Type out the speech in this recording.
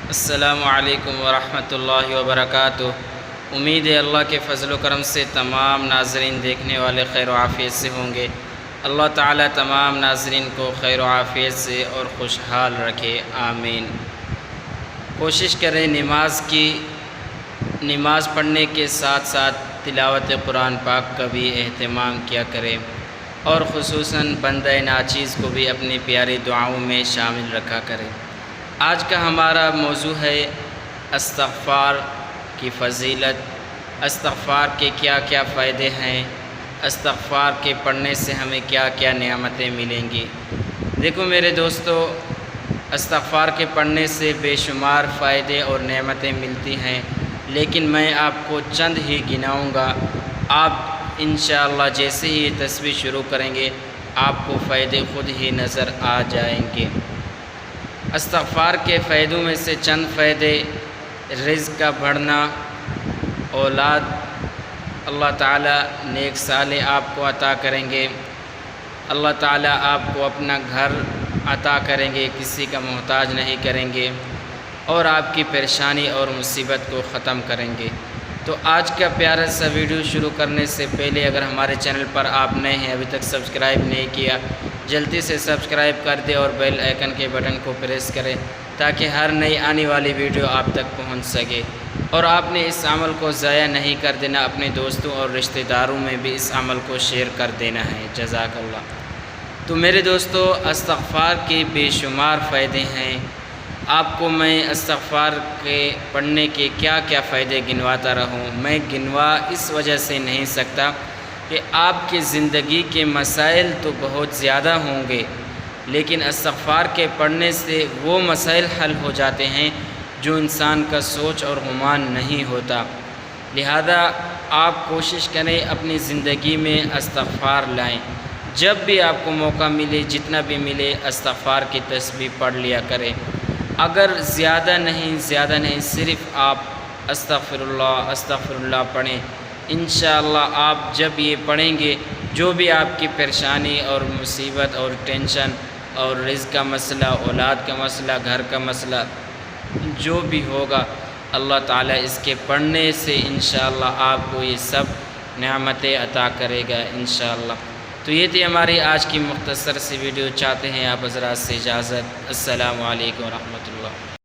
السلام علیکم ورحمۃ اللہ وبرکاتہ۔ امید ہے اللہ کے فضل و کرم سے تمام ناظرین دیکھنے والے خیر و عافیت سے ہوں گے۔ اللہ تعالیٰ تمام ناظرین کو خیر و عافیت سے اور خوشحال رکھے، آمین۔ کوشش کریں نماز پڑھنے کے ساتھ ساتھ تلاوت قرآن پاک کا بھی اہتمام کیا کریں، اور خصوصاً بندہ ناچیز کو بھی اپنی پیاری دعاؤں میں شامل رکھا کریں۔ آج کا ہمارا موضوع ہے استغفار کی فضیلت، استغفار کے کیا کیا فائدے ہیں، استغفار کے پڑھنے سے ہمیں کیا کیا نعمتیں ملیں گی۔ دیکھو میرے دوستو، استغفار کے پڑھنے سے بے شمار فائدے اور نعمتیں ملتی ہیں، لیکن میں آپ کو چند ہی گناؤں گا۔ آپ انشاءاللہ جیسے ہی یہ تسبیح شروع کریں گے آپ کو فائدے خود ہی نظر آ جائیں گے۔ استغفار کے فائدوں میں سے چند فائدے: رزق کا بڑھنا، اولاد اللہ تعالیٰ نیک صالح آپ کو عطا کریں گے، اللہ تعالیٰ آپ کو اپنا گھر عطا کریں گے، کسی کا محتاج نہیں کریں گے، اور آپ کی پریشانی اور مصیبت کو ختم کریں گے۔ تو آج کا پیارا سا ویڈیو شروع کرنے سے پہلے اگر ہمارے چینل پر آپ نئے ہیں، ابھی تک سبسکرائب نہیں کیا، جلدی سے سبسکرائب کر دیں اور بیل آئیکن کے بٹن کو پریس کریں تاکہ ہر نئی آنے والی ویڈیو آپ تک پہنچ سکے، اور آپ نے اس عمل کو ضائع نہیں کر دینا، اپنے دوستوں اور رشتہ داروں میں بھی اس عمل کو شیئر کر دینا ہے، جزاک اللہ۔ تو میرے دوستو، استغفار کے بے شمار فائدے ہیں۔ آپ کو میں استغفار کے پڑھنے کے کیا کیا فائدے گنواتا رہوں، میں گنوا اس وجہ سے نہیں سکتا کہ آپ کی زندگی کے مسائل تو بہت زیادہ ہوں گے، لیکن استغفار کے پڑھنے سے وہ مسائل حل ہو جاتے ہیں جو انسان کا سوچ اور گمان نہیں ہوتا۔ لہذا آپ کوشش کریں اپنی زندگی میں استغفار لائیں۔ جب بھی آپ کو موقع ملے، جتنا بھی ملے، استغفار کی تسبیح پڑھ لیا کریں۔ اگر زیادہ نہیں صرف آپ استغفر اللہ پڑھیں، انشاءاللہ آپ جب یہ پڑھیں گے، جو بھی آپ کی پریشانی اور مصیبت اور ٹینشن اور رزق کا مسئلہ، اولاد کا مسئلہ، گھر کا مسئلہ جو بھی ہوگا، اللہ تعالیٰ اس کے پڑھنے سے انشاءاللہ آپ کو یہ سب نعمتیں عطا کرے گا انشاءاللہ۔ تو یہ تھی ہماری آج کی مختصر سی ویڈیو۔ چاہتے ہیں آپ حضرات سے اجازت۔ السلام علیکم ورحمۃ اللہ۔